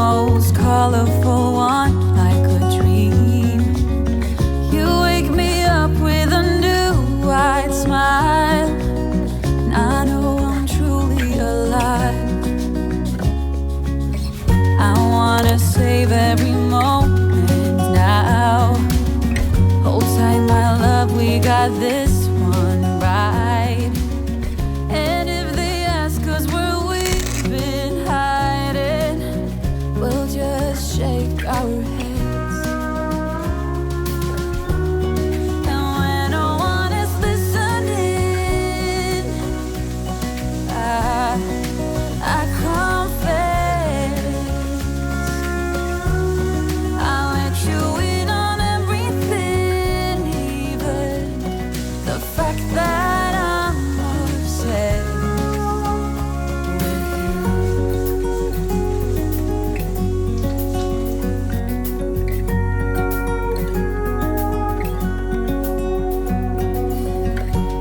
most colorful one, like a dream. You wake me up with a new white smile, and I know I'm truly alive. I wanna save every moment now. Hold tight, my love, we got this one right. And if they ask us where we've been hiding, we'll just shake our heads. And when no one is listening, I confess, I'll let you in on everything, even the fact that I'm obsessed with you.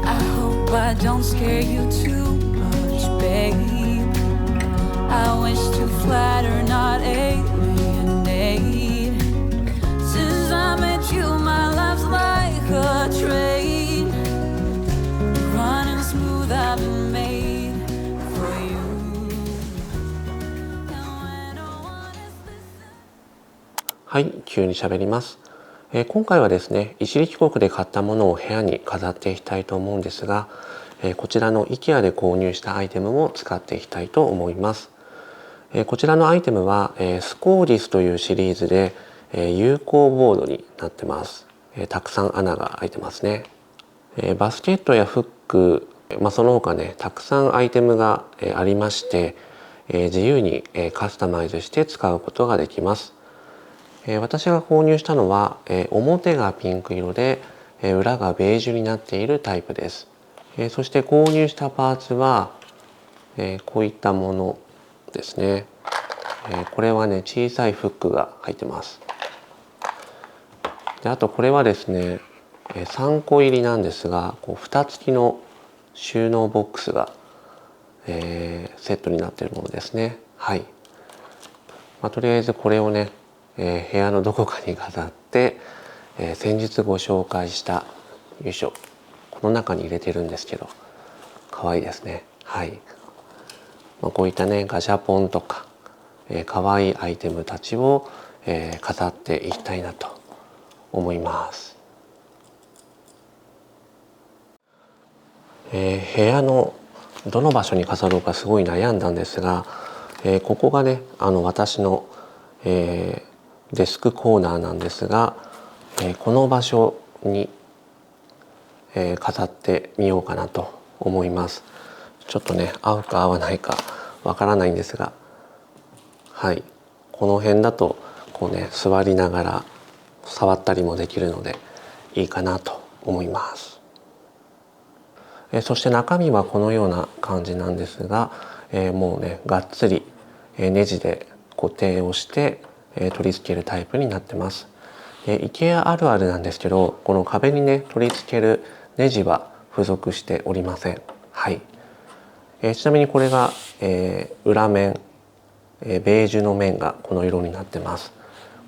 I hope I don't scare you too much, babe. I wish to flatter, not alienate. Since I met you, my life's like a train, running smooth, I've been made for you. And when no one is listening. はい、急に喋ります。今回はですね、一時帰国で買ったものを部屋に飾っていきたいと思うんですが、こちらの IKEA で購入したアイテムも使っていきたいと思います。こちらのアイテムは、スコーディスというシリーズで、有効ボードになってます。たくさん穴が開いてますね。バスケットやフック、その他ね、たくさんアイテムが、ありまして、自由に、カスタマイズして使うことができます。私が購入したのは、表がピンク色で、裏がベージュになっているタイプです。そして購入したパーツは、こういったものですね。これはね、小さいフックが入ってます。であとこれはですね、3個入りなんですが、蓋付きの収納ボックスが、セットになっているものですね。はい。とりあえずこれをね、部屋のどこかに飾って、先日ご紹介したよいしょ、この中に入れてるんですけど、可愛いですね。はい。こういったね、ガシャポンとか、可愛いアイテムたちを、飾っていきたいなと思います。部屋のどの場所に飾ろうかすごい悩んだんですが、ここがね、私の、デスクコーナーなんですが、この場所に、飾ってみようかなと思います。ちょっとね、合うか合わないかわからないんですが、はい、この辺だとこうね、座りながら触ったりもできるのでいいかなと思います。そして中身はこのような感じなんですが、もうね、がっつりネジで固定をして取り付けるタイプになってます。IKEA あるあるなんですけど、この壁にね、取り付けるネジは付属しておりません。はい。ちなみにこれが、裏面、ベージュの面がこの色になってます。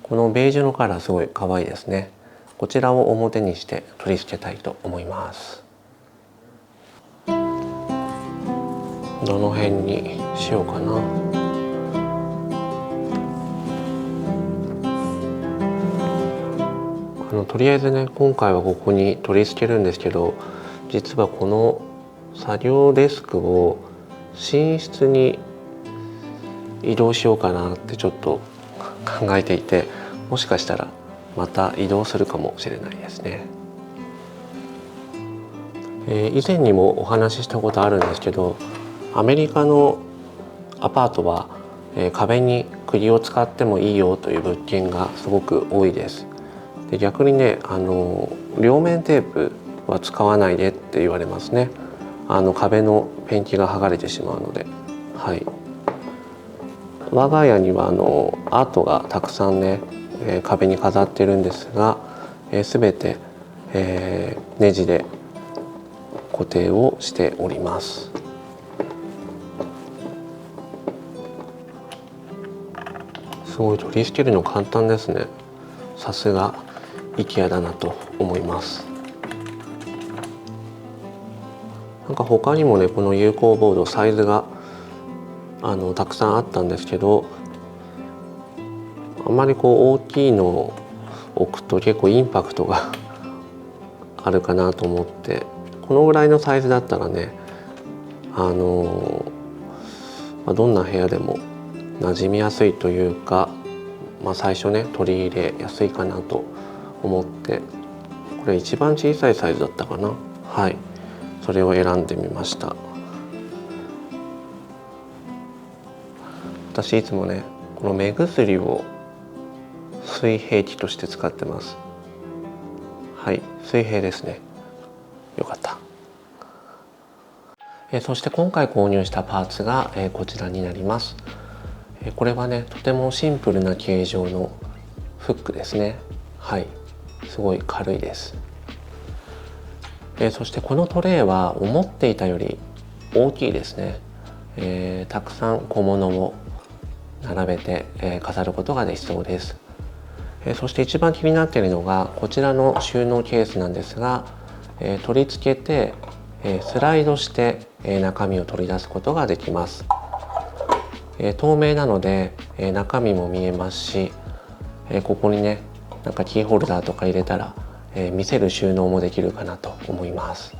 このベージュのカラーすごい可愛いですね。こちらを表にして取り付けたいと思います。どの辺にしようかな。とりあえずね、今回はここに取り付けるんですけど、実はこの作業デスクを寝室に移動しようかなってちょっと考えていて、もしかしたらまた移動するかもしれないですね。以前にもお話ししたことあるんですけど、アメリカのアパートは、壁に釘を使ってもいいよという物件がすごく多いです。で逆にね、両面テープは使わないでって言われますね。壁のペンキが剥がれてしまうので。はい。我が家にはアートがたくさんね、壁に飾ってるんですが、全て、ネジで固定をしております。すごい取り付けるの簡単ですね。さすが IKEA だなと思います。なんか他にもねこの有効ボードサイズがたくさんあったんですけど、あんまりこう大きいのを置くと結構インパクトがあるかなと思って、このぐらいのサイズだったらねどんな部屋でも馴染みやすいというか、最初ね取り入れやすいかなと思って、これ一番小さいサイズだったかな。はい、それを選んでみました。私いつもねこの目薬を水平器として使ってます。はい、水平ですね。よかった。そして今回購入したパーツがこちらになります。これはねとてもシンプルな形状のフックですね。はい、すごい軽いです。そしてこのトレイは思っていたより大きいですね。たくさん小物を並べて飾ることができそうです。そして一番気になっているのがこちらの収納ケースなんですが、取り付けてスライドして中身を取り出すことができます。透明なので中身も見えますし、ここにねなんかキーホルダーとか入れたら見せる収納もできるかなと思います。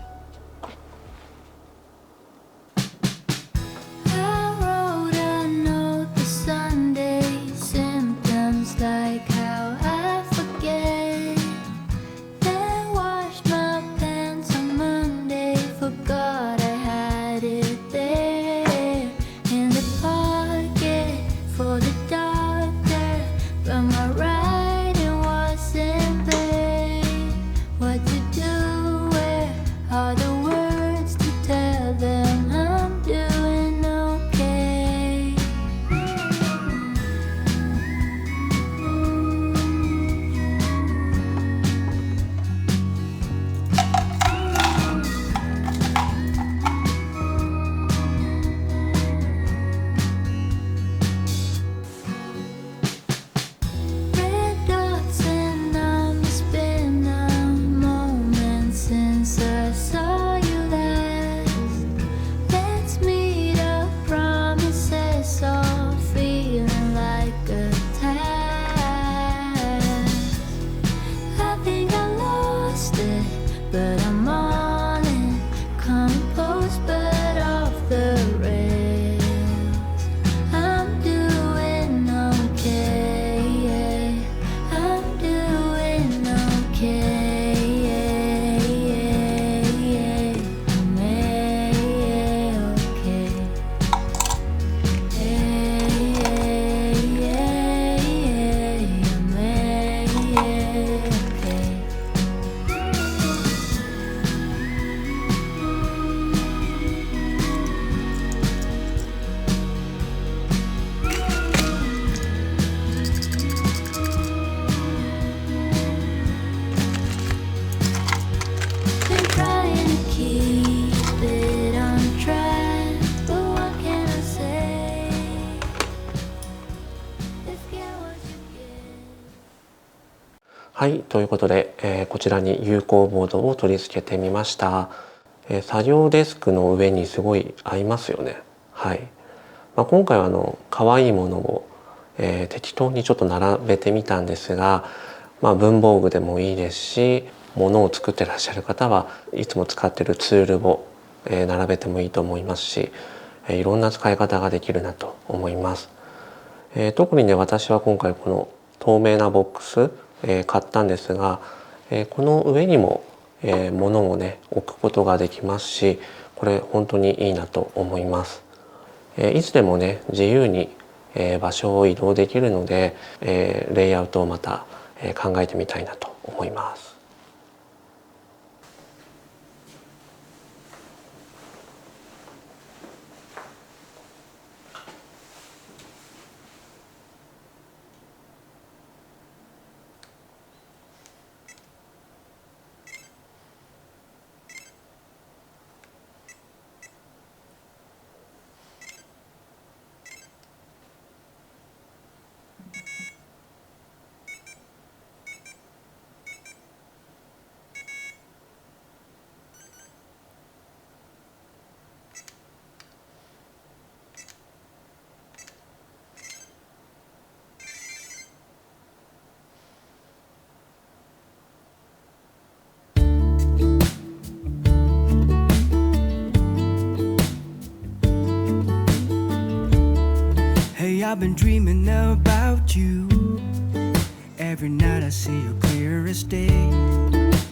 はい、ということで、こちらに有効ボードを取り付けてみました。作業デスクの上にすごい合いますよね。はい。今回は可愛いものを、適当にちょっと並べてみたんですが、文房具でもいいですし、物を作ってらっしゃる方はいつも使ってるツールを、並べてもいいと思いますし、いろんな使い方ができるなと思います。特にね私は今回この透明なボックス買ったんですが、この上にも物をね置くことができますし、これ本当にいいなと思います。いつでもね自由に場所を移動できるので、レイアウトをまた考えてみたいなと思います。I've been dreaming about you. Every night I see you clear as day.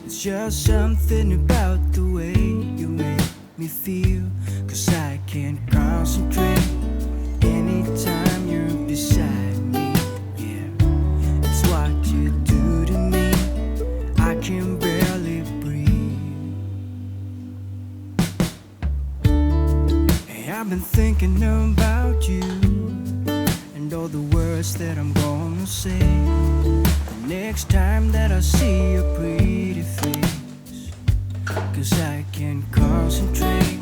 It's just something about the way you make me feel. 'Cause I can't concentrate anytime you're beside me. Yeah, it's what you do to me. I can barely breathe. Hey, I've been thinking about you and all the words that I'm gonna say the next time that I see your pretty face. 'Cause I can't concentrate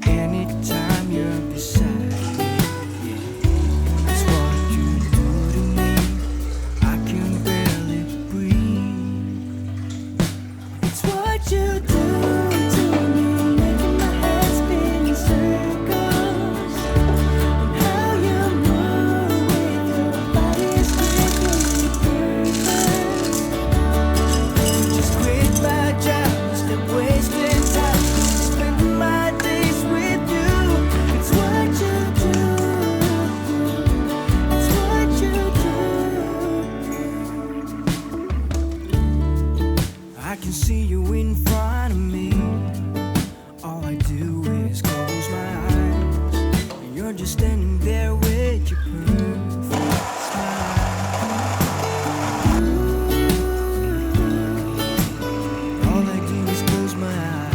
anytime you're beside me. Yeah, it's what you do to me. I can barely breathe. It's what you do to me, making my head spin in circles. And how you move with your body is strictly perfect. Just quit my job, stop wasting time, spending my days with you. It's what you do. It's what you do. I can see you in front of me. All I do is close my eyes, and you're just standing there with your perfect smile. All I do is close my eyes.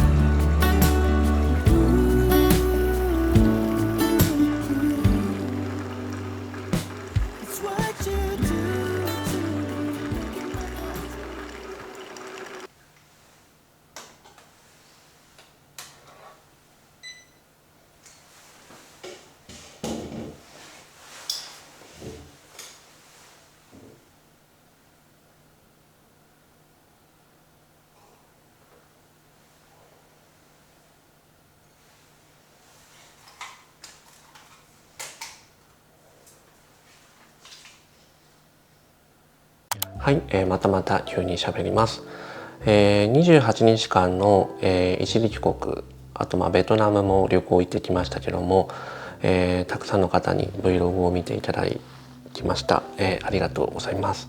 It's what you do to me. はい、またまた急に喋ります。28日間の、一時帰国、あとベトナムも旅行行ってきましたけども、たくさんの方に Vlog を見ていただきました。ありがとうございます。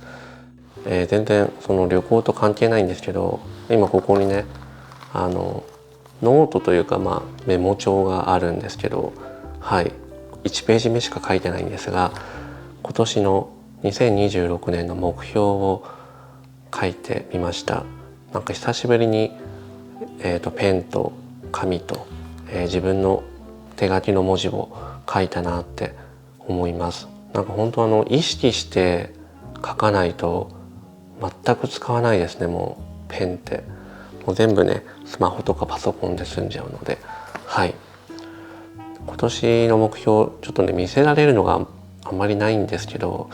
全然その旅行と関係ないんですけど、今ここにねノートというかメモ帳があるんですけど、はい、1ページ目しか書いてないんですが、今年の2026年の目標を書いてみました。なんか久しぶりに、ペンと紙と、自分の手書きの文字を書いたなって思います。なんか本当意識して書かないと全く使わないですね。もうペンってもう全部ねスマホとかパソコンで済んじゃうので、はい、今年の目標ちょっとね見せられるのがあんまりないんですけど、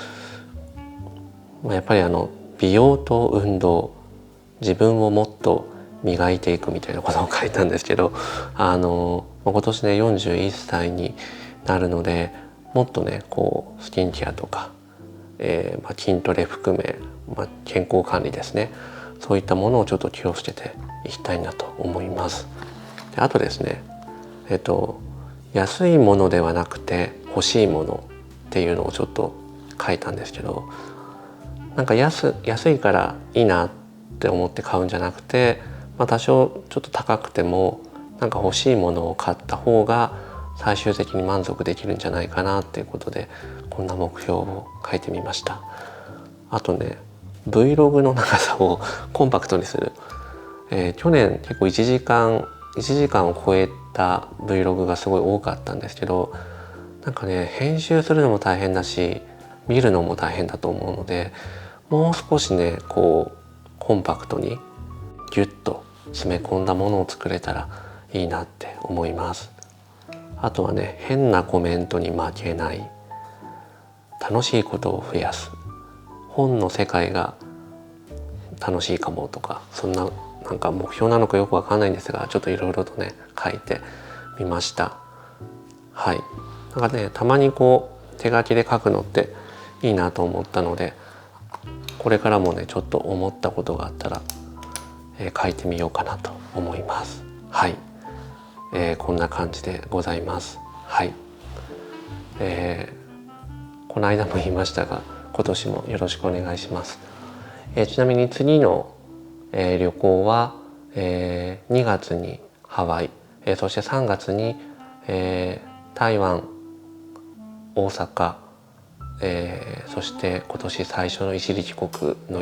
やっぱり美容と運動、自分をもっと磨いていくみたいなことを書いたんですけど、今年ね41歳になるので、もっとねこうスキンケアとか、筋トレ含め、健康管理ですね、そういったものをちょっと気をつけていきたいなと思います。であとですね、安いものではなくて欲しいものっていうのをちょっと書いたんですけど、なんか安いからいいなって思って買うんじゃなくて、多少ちょっと高くてもなんか欲しいものを買った方が最終的に満足できるんじゃないかなっていうことで、こんな目標を書いてみました。あとね Vlog の長さをコンパクトにする、去年結構1時間を超えた Vlog がすごい多かったんですけど、なんかね編集するのも大変だし見るのも大変だと思うので、もう少しねこうコンパクトにギュッと詰め込んだものを作れたらいいなって思います。あとはね、変なコメントに負けない、楽しいことを増やす、本の世界が楽しいかもとか、そんななんか目標なのかよくわかんないんですが、ちょっといろいろとね書いてみました。はい、なんかねたまにこう手書きで書くのっていいなと思ったので、これからもねちょっと思ったことがあったら、書いてみようかなと思います。はい、こんな感じでございます。はい、今この間も言いましたが、今年もよろしくお願いします。ちなみに次の、旅行は、2月にハワイ、そして3月に、台湾、大阪、そして今年最初の一時帰国の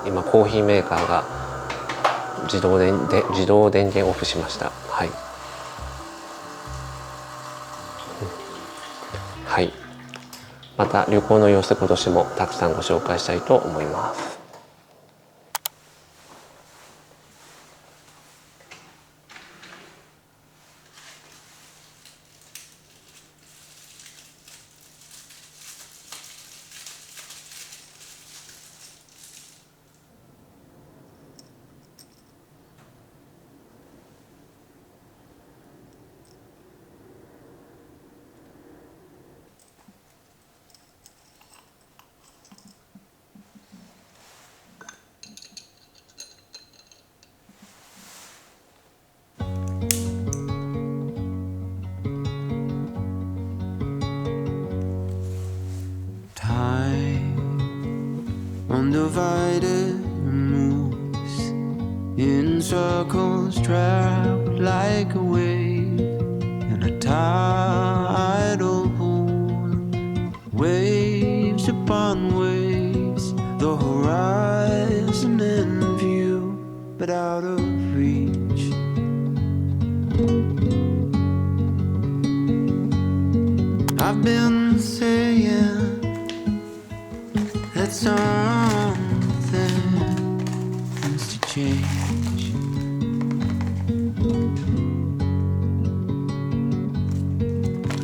今コーヒーメーカーが自動電源オフしました。はい、はい、また旅行の様子今年もたくさんご紹介したいと思います。Undivided moves in circles, trapped like a wave in a tidal pool. Waves upon waves, the horizon in view, but out of reach. I've been saying that something needs to change.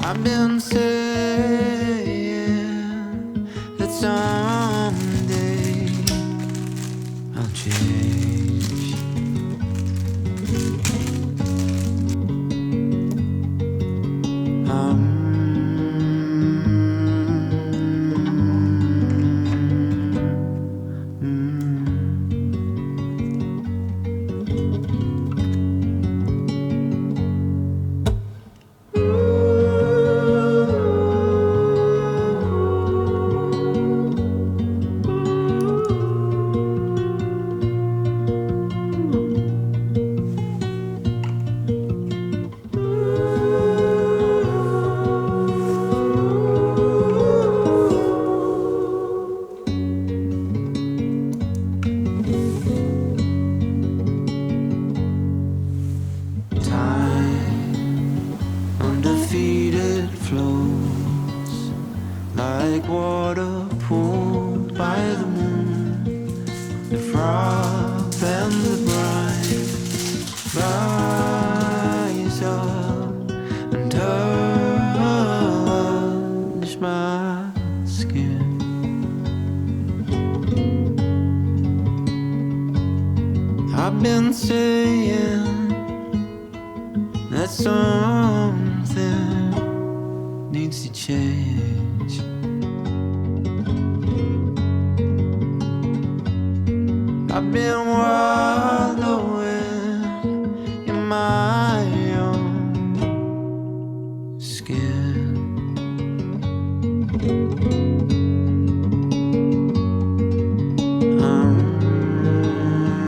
I've been saying that someday I'll change. Undefeated flows like water pulled by the moon. The froth and the brine rise up and touch my skin. I've been saying that something needs to change. I've been wallowing in my own skin.